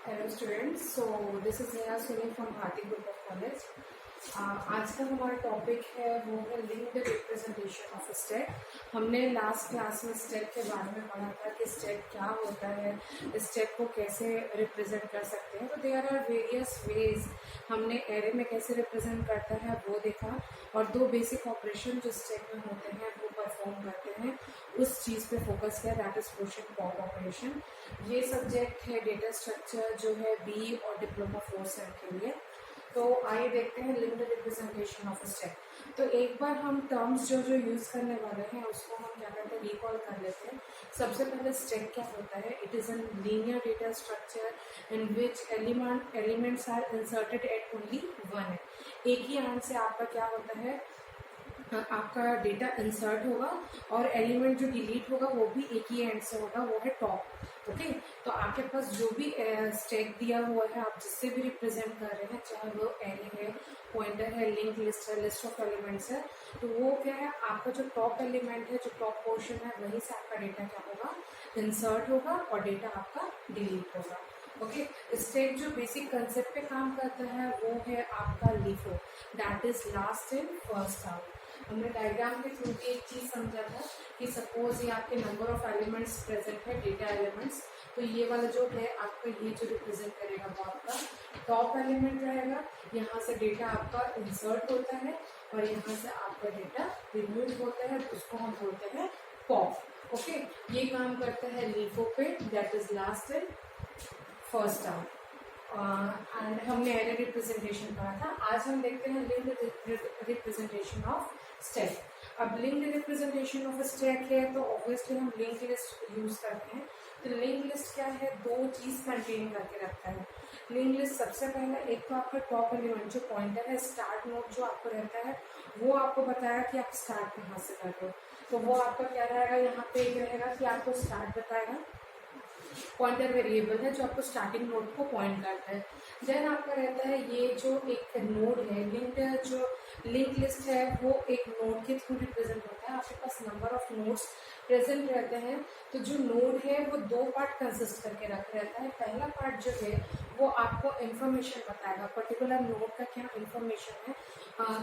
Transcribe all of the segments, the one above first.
Hello students, so this is Neha Suni from Bharati group of college. आज का हमारा टॉपिक है वो है लिंक्ड रिप्रेजेंटेशन ऑफ स्टेक। हमने लास्ट क्लास में स्टेक के बारे में पढ़ा था कि स्टेक क्या होता है, स्टेक को कैसे रिप्रेजेंट कर सकते हैं। तो देयर आर वेरियस वेज। हमने एरे में कैसे रिप्रेजेंट करता है वो देखा, और दो बेसिक ऑपरेशन जो स्टेक में होते हैं वो परफॉर्म करते हैं, उस चीज़ पे फोकस किया, that is push and pop operation. ये सब्जेक्ट है डेटा स्ट्रक्चर जो है बी और डिप्लोमा 4 सेम के लिए। तो आइए देखते हैं लिंक्ड रिप्रेजेंटेशन ऑफ स्टेक। तो एक बार हम टर्म्स जो यूज़ करने वाले हैं उसको हम क्या करते हैं, रिकॉल कर लेते हैं। सबसे पहले स्टेक क्या होता है? It is an linear data structure in which elements are inserted at only one. एक ही एंड से आपका क्या होता है, आपका डेटा इंसर्ट होगा और एलिमेंट जो डिलीट होगा वो भी एक ही एंड से होगा, वो है टॉप। ओके, तो आपके पास जो भी स्टैक दिया हुआ है, आप जिससे भी रिप्रेजेंट कर रहे हैं, चाहे वो एरे है, पॉइंटर है, लिंक लिस्ट है, लिस्ट ऑफ एलिमेंट्स है, तो वो क्या है, आपका जो टॉप एलिमेंट है, जो टॉप पोर्शन है, वहीं से आपका डेटा क्या होगा, इंसर्ट होगा और डेटा आपका डिलीट होगा। ओके, स्टैक जो बेसिक कंसेप्ट पे काम करता है वो है आपका LIFO, that is last in first out. हमने डायग्राम के थ्रू भी एक चीज समझा था कि सपोज ये आपके नंबर ऑफ एलिमेंट्स प्रेजेंट है, डेटा एलिमेंट्स, तो ये वाला जो है आपका, ये जो रिप्रेजेंट करेगा वो आपका टॉप एलिमेंट रहेगा। यहाँ से डेटा आपका इंसर्ट होता है और यहाँ से आपका डेटा रिमूव होता है, उसको हम बोलते हैं पॉप। ओके, ये काम करता है लीफो पे, that is last in first out. And हमने एरे रिप्रेजेंटेशन पढ़ा था। आज हम देखते हैं लिंक्ड रिप्रेजेंटेशन ऑफ स्टैक। अब लिंक्ड रिप्रेजेंटेशन ऑफ स्टैक है तो ऑब्वियसली हम लिंक लिस्ट यूज करते हैं। तो लिंक लिस्ट क्या है, दो चीज कंटेन करके रखता है। लिंक लिस्ट सबसे पहले एक तो आपका टॉप एलिमेंट जो पॉइंटर है, स्टार्ट नोड जो आपको रहता है, वो आपको बताया कि आप स्टार्ट कहाँ से कर रहे हो, तो वो आपका क्या रहेगा, यहाँ पे एक रहेगा कि आपको स्टार्ट बताएगा, पॉइंटर वेरिएबल है जो आपको स्टार्टिंग नोड को पॉइंट करता है। देन आपका रहता है ये जो एक नोड है, लिंक लिस्ट है, वो एक नोड के थ्रू रिप्रेजेंट होता है। आपके पास नंबर ऑफ नोड्स प्रेजेंट रहते हैं, तो जो नोड है वो दो पार्ट कंसिस्ट करके रख रहता है। पहला पार्ट जो है वो आपको इन्फॉर्मेशन बताएगा, पर्टिकुलर नोड का क्या इन्फॉर्मेशन है,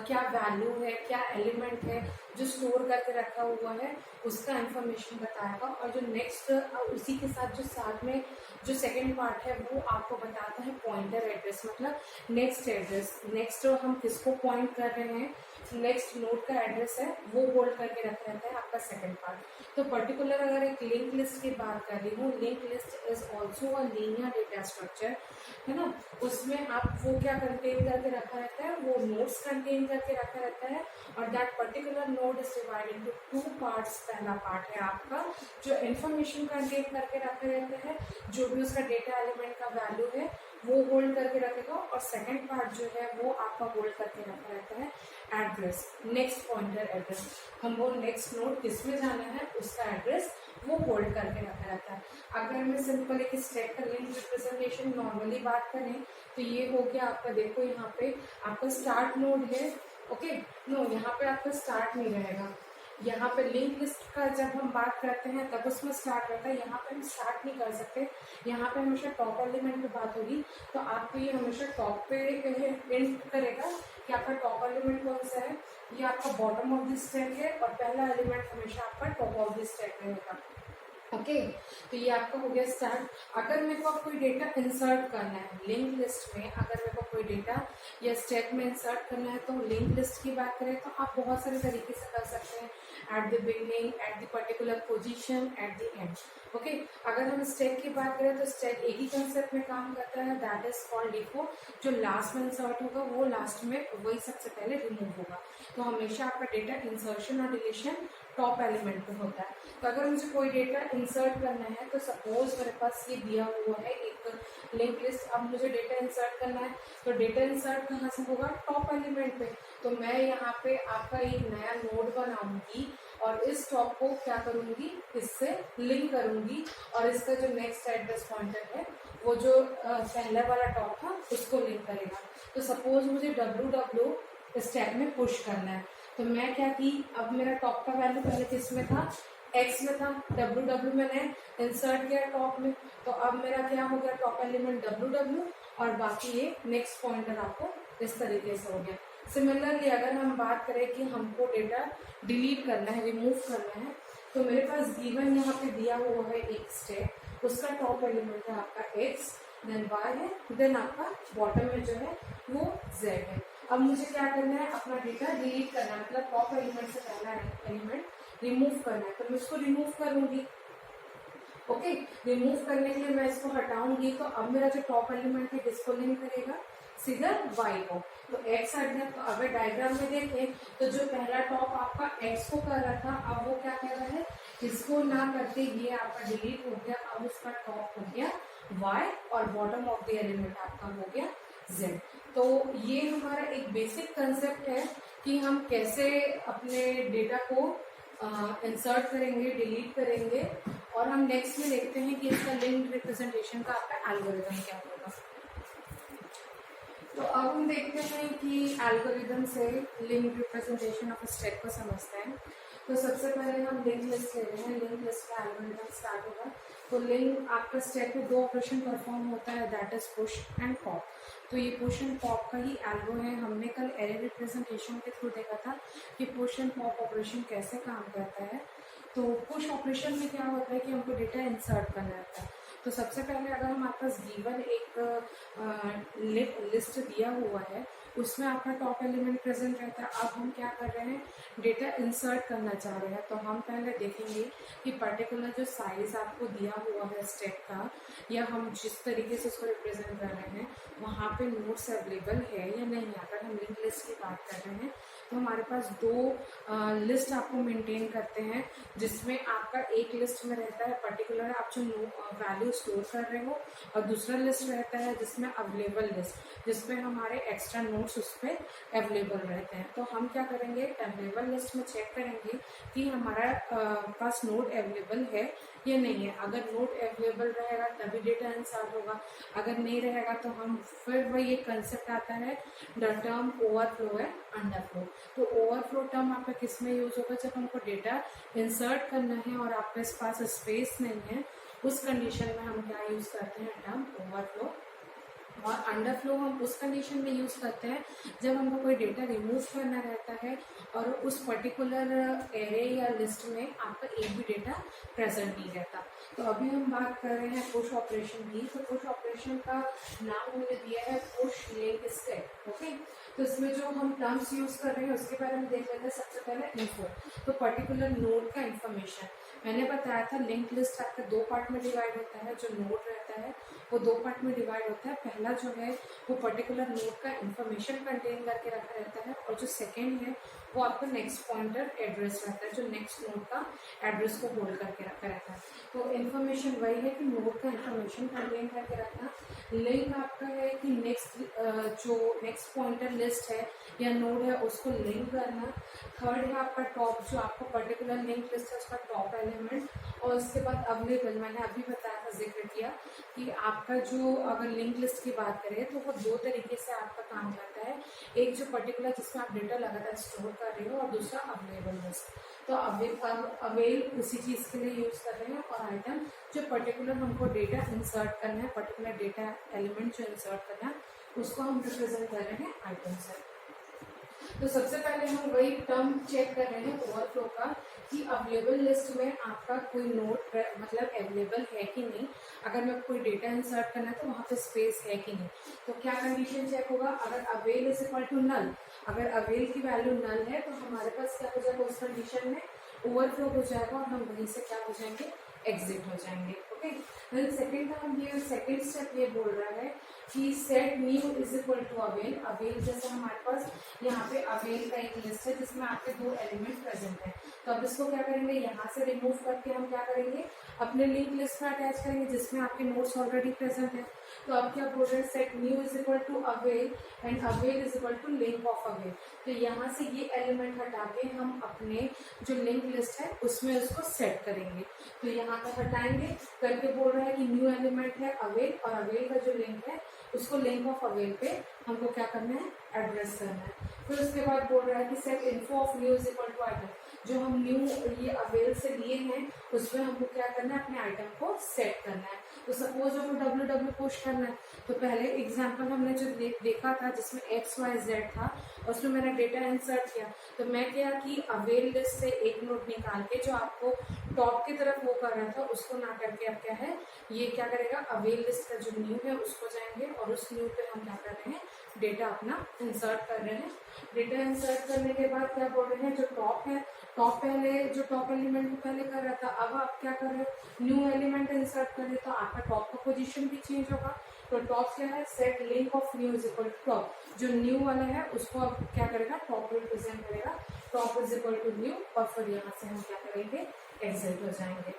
क्या वैल्यू है, क्या एलिमेंट है जो स्टोर करके रखा हुआ है, उसका इन्फॉर्मेशन बताएगा। और जो नेक्स्ट, उसी के साथ में जो सेकेंड पार्ट है वो आपको बताता है पॉइंटर एड्रेस, मतलब नेक्स्ट एड्रेस, नेक्स्ट हम किसको पॉइंट कर रहे हैं, नेक्स्ट नोड का एड्रेस है वो होल्ड करके रख रहता है आपका सेकेंड पार्ट। तो पर्टिकुलर अगर एक लिंक लिस्ट की बात कर रही हूँ, link list is also a linear data structure, है ना। उसमें आप वो क्या कंटेन करके रखा रहता है, वो नोड्स कंटेन करके रखा रहता है, और that particular node is divided into two parts. पहला पार्ट है आपका जो इन्फॉर्मेशन कंटेन करके रखे रहते हैं, जो भी उसका डेटा एलिमेंट का वैल्यू है वो होल्ड करके रखेगा, और सेकंड पार्ट जो है वो आपका होल्ड करके रखा रहता है एड्रेस, नेक्स्ट पॉइंटर एड्रेस। हम वो नेक्स्ट नोड किसमें जाना है उसका एड्रेस वो होल्ड करके रखा रहता है। अगर मैं सिंपल एक स्टैक का लिंक रिप्रेजेंटेशन नॉर्मली बात करें तो ये हो गया आपका, देखो यहाँ पे आपका स्टार्ट नोड है। ओके, नो, यहाँ पे आपका स्टार्ट नहीं रहेगा। यहाँ पे लिंक लिस्ट का जब हम बात करते हैं तब उसमें स्टार्ट रहता है, यहाँ पे हम स्टार्ट नहीं कर सकते, यहाँ पे हमेशा टॉप एलिमेंट पे बात होगी। तो आपको ये हमेशा टॉप पे एंड करेगा कि आपका टॉप एलिमेंट कौन सा है, ये आपका बॉटम ऑफ द स्टैक है, और पहला एलिमेंट हमेशा आपका टॉप ऑफ द स्टैक रहेगा। ओके, तो ये आपका हो गया स्टार्ट। अगर मेरे को कोई डेटा इंसर्ट करना है लिंक लिस्ट में, अगर मेरे को कोई डेटा या स्टैक में इंसर्ट करना है, तो लिंक लिस्ट की बात करें तो आप बहुत सारे तरीके से कर सकते हैं, at the beginning, at the particular position, at the end. Okay, अगर हम स्टैक की बात करें तो स्टैक एक ही कंसेप्ट में काम करता है, दैट इज कॉल्ड लीफो। जो लास्ट में इंसर्ट होगा वो लास्ट में वही सबसे पहले रिमूव होगा। तो हमेशा आपका डेटा इंसर्शन और डिलीशन टॉप एलिमेंट पे होता है। तो अगर मुझे कोई डेटा इंसर्ट करना है, तो सपोज मेरे पास ये दिया हुआ है एक लिंक लिस्ट, अब मुझे डेटा इंसर्ट करना है, तो डेटा इंसर्ट कहाँ से होगा, टॉप एलिमेंट पे। तो मैं यहाँ पे आपका एक नया नोड बनाऊंगी और इस टॉप को क्या करूंगी, इससे लिंक करूंगी, और इसका जो नेक्स्ट एड्रेस पॉइंटर है वो जो पहले वाला टॉप था उसको लिंक करेगा। तो सपोज मुझे ww स्टैक में पुश करना है, तो मैं क्या की, अब मेरा टॉप का वैल्यू पहले किस में था, एक्स में था, डब्ल्यू डब्ल्यू मैंने इंसर्ट किया टॉप में, तो अब मेरा क्या हो गया, टॉप एलिमेंट डब्ल्यू डब्ल्यू और बाकी ये नेक्स्ट पॉइंटर आपको इस तरीके से हो गया। सिमिलरली अगर हम बात करें कि हमको डेटा डिलीट करना है, रिमूव करना है, तो मेरे पास गिवन यहाँ पे दिया हुआ है एक स्टेप, उसका टॉप एलिमेंट है आपका एक्स, देन वाई है, देन आपका बॉटम में जो है वो जेड है। अब मुझे क्या करना है, अपना डेटा डिलीट करना है, मतलब टॉप एलिमेंट से पहला एलिमेंट रिमूव करना है, तो मैं इसको रिमूव करूंगी। ओके, रिमूव करने के लिए मैं इसको हटाऊंगी, तो अब मेरा जो टॉप एलिमेंट है किसको लिंक करेगा, सीधा वाई को। तो एक्स हट गया, तो अगर डायग्राम में देखें तो जो पहला टॉप आपका एक्स को कर रहा था, अब वो क्या कर रहा है, इसको ना करते ये आपका डिलीट हो गया, अब उसका टॉप हो गया वाई और बॉटम ऑफ द एलिमेंट आपका हो गया जेड। तो ये हमारा एक बेसिक कंसेप्ट है कि हम कैसे अपने डेटा को इंसर्ट करेंगे, डिलीट करेंगे, और हम नेक्स्ट में देखते हैं कि इसका लिंक्ड रिप्रेजेंटेशन का आपका एल्गोरिथम क्या होगा। तो अब हम देखते हैं कि एल्गोरिथम से लिंक्ड रिप्रेजेंटेशन ऑफ स्टेट को समझते हैं। तो सबसे पहले हम लिंक लिस्ट ले रहे हैं, लिंक लिस्ट का एल्गोरिथम स्टार्ट होगा। तो लिंक आपका स्टेप में 2 ऑपरेशन परफॉर्म होता है, that is push and pop. तो ये पुश एंड पॉप का ही एल्गो है। हमने कल एरे रिप्रेजेंटेशन के थ्रू देखा था कि पुश एंड पॉप ऑपरेशन कैसे काम करता है। तो पुश ऑपरेशन में क्या होता है कि हमको डेटा इंसर्ट करना रहता है। तो सबसे पहले अगर हमारे पास गिवन एक लिस्ट दिया हुआ है, उसमें आपका टॉप एलिमेंट प्रेजेंट रहता है। अब हम क्या कर रहे हैं, डेटा इंसर्ट करना चाह रहे हैं, तो हम पहले देखेंगे कि पर्टिकुलर जो साइज आपको दिया हुआ है स्टेप का, या हम जिस तरीके से उसको रिप्रेजेंट कर रहे हैं वहाँ पे नोट्स अवेलेबल है या नहीं। अगर हम लिंक लिस्ट की बात कर रहे हैं तो हमारे पास 2 लिस्ट आपको मेंटेन करते हैं, जिसमें आपका एक लिस्ट में रहता है पर्टिकुलर आप जो वैल्यू स्टोर कर रहे हो, और दूसरा लिस्ट रहता है जिसमें अवेलेबल लिस्ट, जिसमें हमारे एक्स्ट्रा नोट्स उस पर अवेलेबल रहते हैं। तो हम क्या करेंगे, अवेलेबल लिस्ट में चेक करेंगे कि हमारा पास नोट अवेलेबल है या नहीं है। अगर नोट अवेलेबल रहेगा तभी डेटा इंसर्ट होगा, अगर नहीं रहेगा तो हम फिर वही एक कंसेप्ट आता है, द टर्म ओवरफ्लो है अंडरफ्लो। तो ओवरफ्लो टर्म आपका किस में यूज होगा, जब हमको डेटा इंसर्ट करना है और आपके पास स्पेस नहीं है, उस कंडीशन में हम क्या यूज करते हैं, टर्म ओवरफ्लो। और अंडरफ्लो हम उस कंडीशन में यूज करते हैं जब हमको कोई डेटा रिमूव करना रहता है और उस पर्टिकुलर एरे या लिस्ट में आपका एक भी डेटा प्रेजेंट नहीं रहता। तो अभी हम बात कर रहे हैं पुश ऑपरेशन की। तो पुश ऑपरेशन का नाम हमने दिया है पुश लिंक स्टेप। ओके, तो इसमें जो हम टर्म्स यूज कर रहे हैं उसके बारे में देख लेते हैं। सबसे पहले इन्फो, तो पर्टिकुलर नोड का इन्फॉर्मेशन। मैंने बताया था लिंक लिस्ट आपका 2 पार्ट में डिवाइड होता है। जो नोड रहता है वो 2 पार्ट में डिवाइड होता है। पहला जो है वो पर्टिकुलर नोड का इन्फॉर्मेशन कंटेन करके रखा रहता है, और जो सेकेंड है वो आपका नेक्स्ट पॉइंटर एड्रेस रहता है, जो नेक्स्ट नोड का एड्रेस को होल्ड करके रखा रहता है। तो इन्फॉर्मेशन वही है कि नोड का इन्फॉर्मेशन कंटेन करके रखना। लिंक आपका है कि जो नेक्स्ट पॉइंटर लिस्ट है या नोड है उसको लिंक करना। थर्ड है आपका टॉप, जो आपको पर्टिकुलर लिंक लिस्ट है उसका टॉप एलिमेंट। और उसके बाद अवेलेबल, मैंने अभी बताया था, जिक्र किया कि आपका जो अगर लिंक लिस्ट की बात करें तो वो 2 तरीके से आपका काम करता है। एक जो पर्टिकुलर जिसमें आप डेटा लगातार स्टोर कर रहे हो, और दूसरा अवेलेबल लिस्ट। तो अवेल उसी चीज़ के लिए यूज कर रहे हैं, और आइटम जो पर्टिकुलर हमको डेटा इंसर्ट करना है, पर्टिकुलर डेटा एलिमेंट जो इंसर्ट करना है उसको हम रिप्रेजेंट कर रहे हैं आइटम से। तो सबसे पहले हम वही टर्म चेक कर रहे हैं ओवरफ्लो का, कि अवेलेबल लिस्ट में आपका कोई नोट मतलब अवेलेबल है कि नहीं। अगर मैं कोई डेटा इंसर्ट करना है तो वहाँ पे स्पेस है कि नहीं। तो क्या कंडीशन चेक होगा, अगर avail is equal to null, अगर अवेल की वैल्यू नल है तो हमारे पास क्या हो जाएगा, उस कंडीशन में ओवरफ्लो हो जाएगा और हम वहीं से क्या हो जाएंगे, एग्जिट हो जाएंगे। ओके, देन सेकंड टर्म ये सेकंड स्टेप ये बोल रहा है कि set new is equal to avail. Avail जैसे हमारे पास यहाँ पे अवेल का एक लिस्ट है जिसमें आपके 2 एलिमेंट प्रेजेंट है। तो अब इसको क्या करेंगे, यहाँ से रिमूव करके हम क्या करेंगे, अपने लिंक लिस्ट में अटैच करेंगे जिसमें आपके नोट्स ऑलरेडी प्रेजेंट है। तो अब क्या बोल रहे हैं, set new is equal to avail and avail is equal to link of avail. तो यहाँ से ये एलिमेंट हटा के हम अपने जो लिंक लिस्ट है उसमें उसको सेट करेंगे। तो यहाँ पर हटाएंगे करके बोल रहा है कि न्यू एलिमेंट है अवेल, और अवेल का जो लिंक है उसको लिंक ऑफ अवेल पे हमको क्या करना है, एड्रेस करना है। फिर उसके बाद बोल रहा है कि set info of new is equal to item. जो हम न्यू ये अवेल से लिए हैं उसमें हमको क्या करना है, अपने आइटम को सेट करना है। तो सपोज हमको ww पुश करना है, तो पहले एग्जाम्पल हमने जो देखा था जिसमें XYZ था, उसमें मैंने डेटा इंसर्ट किया। तो मैं क्या कि अवेल लिस्ट से एक नोड निकाल के जो आपको टॉप की तरफ वो कर रहा था उसको ना करके अब क्या है, ये क्या करेगा, अवेल लिस्ट का जो न्यू है उसको जाएंगे और उस न्यू पे हम क्या कर रहे हैं, डेटा अपना इंसर्ट कर रहे हैं। डेटा इंसर्ट करने के बाद क्या बोल रहे हैं, जो टॉप है, टॉप पहले जो टॉप एलिमेंट को पहले कर रहा था, अब आप क्या कर रहे हो, न्यू एलिमेंट इंसर्ट कर रहे हो, तो आपका टॉप का पोजीशन भी चेंज होगा। तो टॉप क्या है, set link of new is equal to top, जो न्यू वाला है उसको अब क्या करेगा, टॉप रिप्रेजेंट करेगा, top is equal to new, और फिर यहाँ से हम क्या करेंगे, एग्जिट हो जाएंगे।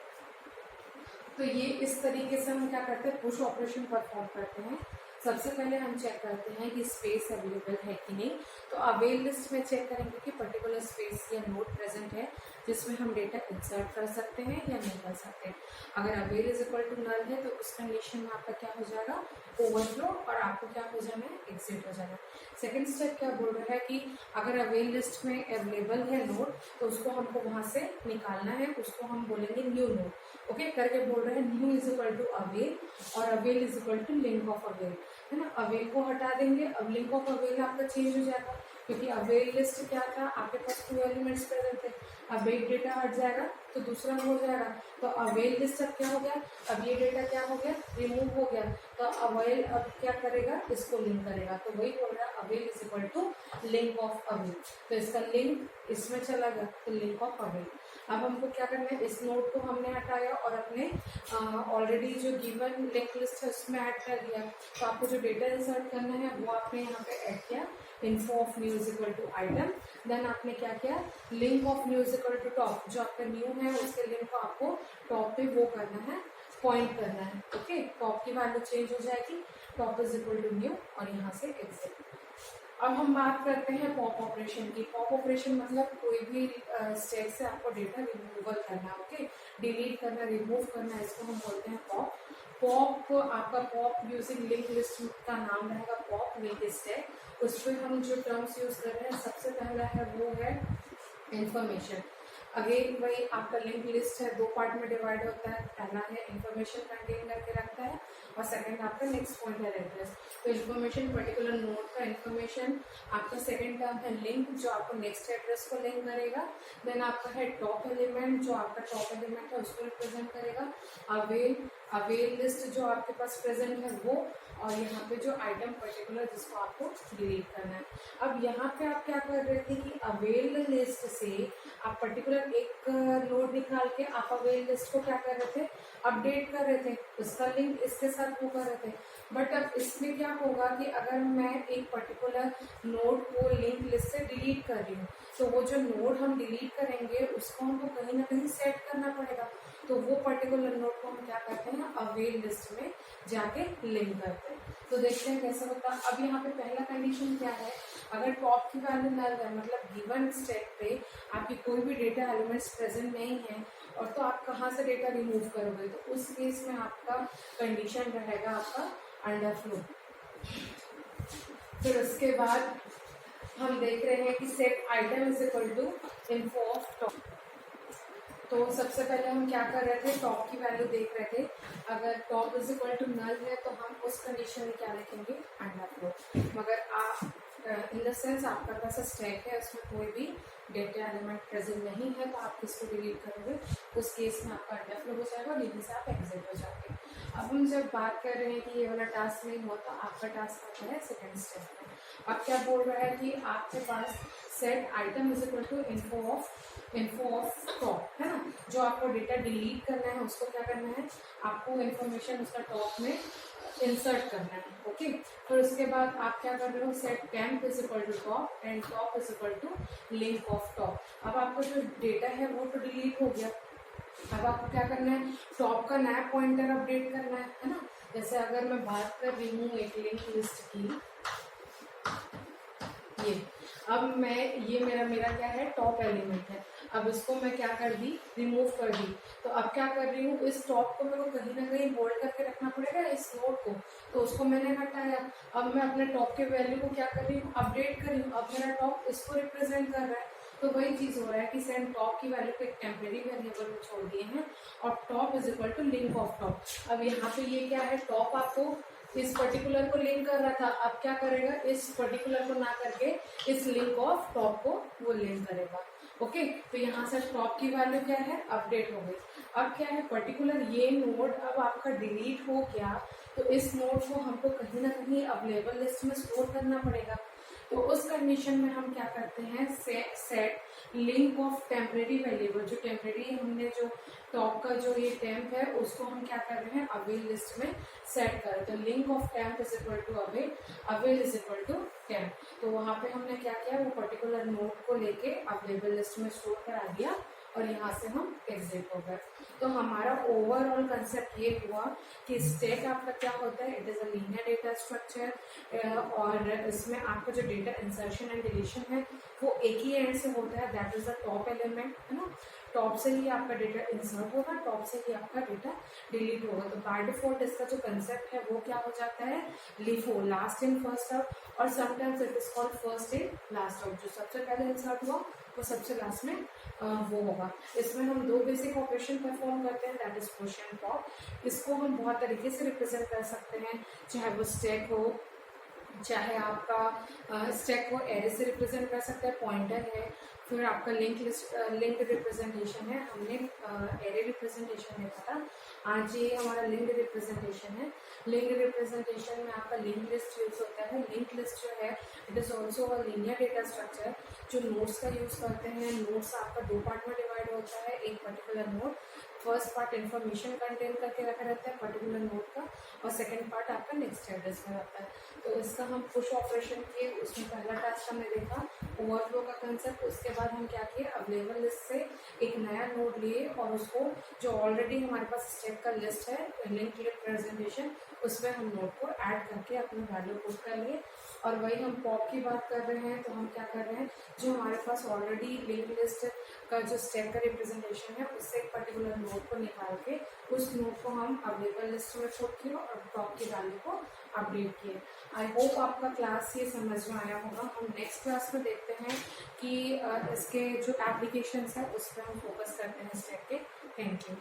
तो ये इस तरीके से हम क्या करते हैं, पुश ऑपरेशन परफॉर्म करते हैं। सबसे पहले हम चेक करते हैं कि स्पेस अवेलेबल है कि नहीं। तो अवेल लिस्ट में चेक करेंगे कि पर्टिकुलर स्पेस या नोड प्रेजेंट है जिसमें हम डेटा इंसर्ट कर सकते हैं या नहीं कर सकते। अगर avail is equal to null है तो उस कंडीशन में आपका क्या हो जाएगा, ओवरफ्लो, और आपको क्या हो जाना है, एग्जिट हो जाना। सेकेंड स्टेप क्या बोल रहा है कि अगर अवेल लिस्ट में अवेलेबल है नोड तो उसको हमको वहां से निकालना है, उसको हम बोलेंगे न्यू नोड। ओके करके बोल रहे हैं new is equal to avail और avail is equal to link of avail, है ना। अवेल को हटा देंगे, अब लिंक ऑफ अवेल आपका चेंज हो जाएगा, क्योंकि अवेल लिस्ट क्या था, आपके पास 2 एलिमेंट्स प्रेजेंट थे। अब एक डेटा हट जाएगा तो दूसरा हो जाएगा, तो अवेल लिस्ट अब क्या हो गया, अब ये डेटा क्या हो गया, रिमूव हो गया। तो अवेल अब क्या करेगा, इसको लिंक करेगा। तो वही बोल रहा है avail is equal to link of avail, तो इसका लिंक इसमें चला गया, तो लिंक ऑफ अवेल। अब हमको क्या करना है, इस नोड को हमने हटाया और अपने ऑलरेडी जो गिवन लिंक लिस्ट है उसमें ऐड कर दिया। तो आपको जो डेटा इंसर्ट करना है वो आपने यहाँ पे ऐड किया, info of new is equal to item. Then आपने क्या किया, link of new is equal to top, जो आपका न्यू है उसके लिंक को आपको टॉप पे वो करना है, पॉइंट करना है। ओके, टॉप की वैल्यू चेंज हो जाएगी, top is equal to new, और यहाँ से एग्जिट। अब हम बात करते हैं पॉप ऑपरेशन की। पॉप ऑपरेशन मतलब कोई भी स्टेप से आपको डेटा रिमूवल करना, ओके, डिलीट करना, रिमूव करना, इसको हम बोलते हैं पॉप। पॉप आपका पॉप यूजिंग लिंक लिस्ट का नाम रहेगा पॉप लिंक स्टैक। उस पर हम जो टर्म्स यूज कर रहे हैं, सबसे पहला है वो है इंफॉर्मेशन। अगेन वही आपका लिंक लिस्ट है, 2 पार्ट में डिवाइड होता है, पहला है इंफॉर्मेशन कंटेन करके रखता है और सेकंड आपका नेक्स्ट पॉइंट है एड्रेस। तो इन्फॉर्मेशन पर्टिकुलर नोड का इन्फॉर्मेशन, आपका सेकंड टर्म है लिंक जो आपको नेक्स्ट एड्रेस को लिंक करेगा। देन आपका है टॉप एलिमेंट जो आपका टॉप एलिमेंट है उसको रिप्रेजेंट करेगा। अवेल लिस्ट जो आपके पास प्रेजेंट है वो, और यहाँ पे जो आइटम पर्टिकुलर जिसको आपको डिलीट करना है। अब यहाँ पे आप क्या कर रहे थे कि अवेल लिस्ट से आप पर्टिकुलर एक नोड निकाल के आप अवेल लिस्ट को क्या कर रहे थे, अपडेट कर रहे थे, उसका लिंक इसके साथ वो कर रहे थे। बट अब इसमें क्या होगा कि अगर मैं एक पर्टिकुलर नोड को लिंक लिस्ट से डिलीट कर रही हूँ तो वो जो नोड हम डिलीट करेंगे उसको हमको कहीं ना कहीं सेट करना पड़ेगा। तो वो पर्टिकुलर नोड को हम क्या करते हैं, अवेल लिस्ट में जाके लिंक करते हैं। तो देखते हैं कैसे होता है। अब यहाँ पे पहला कंडीशन क्या है, अगर टॉप की वैल्यू नल है, मतलब गिवन स्टेप पे आपकी कोई भी डेटा एलिमेंट्स प्रेजेंट नहीं है, और तो आप कहाँ से डेटा रिमूव करोगे, तो उस केस में आपका कंडीशन रहेगा आपका अंडरफ्लो। फिर उसके बाद हम देख रहे हैं कि set item is equal to info of top. तो सबसे पहले हम क्या कर रहे थे, टॉप की वैल्यू देख रहे थे। अगर top is equal to null है तो हम उस कंडीशन में क्या लिखेंगे, अंडरफ्लो। मगर आप इन द सेंस आपका पास स्टैक है उसमें कोई भी डेटा एलिमेंट प्रेजेंट नहीं है तो आप किसको डिलीट करोगे, उस केस में आपका अंडरफ्लो हो जाएगा और यहीं से आप एग्जिट हो जाओगे। अब हम जब बात कर रहे हैं कि ये वाला टास्क नहीं हुआ तो आपका टास्क आता है सेकेंड स्टेप में। अब क्या बोल रहा है कि आपके पास set item is equal to info of top, है ना। जो आपको डेटा डिलीट करना है उसको क्या करना है, आपको इन्फॉर्मेशन उसका टॉप में इंसर्ट करना है। ओके, फिर उसके बाद आप क्या कर रहे हो, set temp is equal to top and top is equal to link of top. अब आपका जो डेटा है वो तो डिलीट हो गया, अब आपको क्या करना है, टॉप का नया पॉइंटर अपडेट करना है ना। जैसे अगर मैं बात कर रही हूँ एक लिंक लिस्ट की, ये अब मैं ये मेरा क्या है, टॉप एलिमेंट है। अब इसको मैं क्या कर दी, रिमूव कर दी। तो अब क्या कर रही हूँ, इस टॉप को मेरे को कहीं ना कहीं होल्ड करके रखना पड़ेगा इस नोड को, तो उसको मैंने हटाया। अब मैं अपने टॉप के वैल्यू को क्या कर रही हूँ, अपडेट कर रही हूँ। अब मेरा टॉप इसको रिप्रेजेंट कर रहा है, तो वही चीज हो रहा है कि सेंड टॉप की वैल्यू को एक टेम्परेरी वेरिएबल में छोड़ दिए हैं और top is equal to link of top. अब यहाँ पे ये क्या है, टॉप आपको इस पर्टिकुलर को लिंक कर रहा था, अब क्या करेगा, इस पर्टिकुलर को ना करके इस लिंक ऑफ टॉप को वो लिंक करेगा। ओके, तो यहाँ से टॉप की वैल्यू क्या है, अपडेट हो गई। अब क्या है, पर्टिकुलर ये नोड अब आपका डिलीट हो गया, तो इस नोड को हमको कहीं ना कहीं अवेलेबल लिस्ट में स्टोर करना पड़ेगा। तो उस कंडीशन में हम क्या करते हैं, set link of temporary variable, जो टेम्परेरी हमने जो टॉप का जो ये टेम्प है उसको हम क्या कर रहे हैं, अवेल लिस्ट में सेट कर रहे हैं। तो link of temp is equal to avail, avail is equal to temp. तो वहां पे हमने क्या किया, वो पर्टिकुलर नोड को लेके अवेलेबल लिस्ट में स्टोर करा दिया और यहाँ से हम एग्जिट हो गए। तो हमारा ओवरऑल कंसेप्ट ये हुआ कि स्टैक आपका क्या होता है, it is a linear data structure और इसमें आपका जो डेटा इंसर्शन एंड डिलीशन है वो एक ही एंड से होता है, that is the top element, है ना। टॉप से ही आपका डेटा इंसर्ट होगा, टॉप से ही आपका डेटा डिलीट होगा। तो बाय डिफॉल्ट इसका जो कंसेप्ट है वो क्या हो जाता है, LIFO, last in first out, और sometimes it is called first in last out. जो सबसे पहले इंसर्ट हुआ वो सबसे लास्ट में वो होगा। इसमें हम दो बेसिक ऑपरेशन परफॉर्म करते हैं, that is push and pop. इसको हम बहुत तरीके से रिप्रेजेंट कर सकते हैं, चाहे वो स्टैक हो, चाहे आपका स्टैक को एरे से रिप्रेजेंट कर सकते हैं, पॉइंटर है, फिर आपका लिंक लिस्ट लिंक रिप्रेजेंटेशन है। हमने एरे रिप्रेजेंटेशन देखा था, आज ये हमारा लिंक रिप्रेजेंटेशन है। लिंक रिप्रेजेंटेशन में आपका लिंक लिस्ट यूज होता है। लिंक लिस्ट जो है it is also a linear data structure जो नोड्स का यूज करते हैं। नोड्स आपका दो पार्ट में डिवाइड होता है। एक particular node, first part information contain करके रखा रहता है पर्टिकुलर नोड का, और सेकंड पार्ट आपका नेक्स्ट एड्रेस में रहता है। तो इसका हम पुश ऑपरेशन किए, उसमें पहला टास्क हमने देखा ओवरफ्लो का कंसेप्ट। उसके बाद हम क्या किए, अवेलेबल लिस्ट से एक नया नोड लिए और उसको जो ऑलरेडी हमारे पास स्टैक का लिस्ट है, लिंक रिप्रेजेंटेशन, उसमें हम नोड को ऐड करके अपने वैल्यू पुट कर लिए। और वही हम पॉप की बात कर रहे हैं, तो हम क्या कर रहे हैं, जो हमारे पास ऑलरेडी लिंक लिस्ट का जो स्टैक का रिप्रेजेंटेशन है उससे एक पर्टिकुलर नोड को निकाल के उस नोड को हम अवेलेबल लिस्ट में पुट किए और टॉप की वैल्यू को अपडेट किए। आई होप आपका क्लास ये समझ में आया होगा। हम नेक्स्ट क्लास में देखते हैं कि इसके जो एप्लीकेशंस है उस पर हम फोकस करते हैं स्टैक के। Thank you.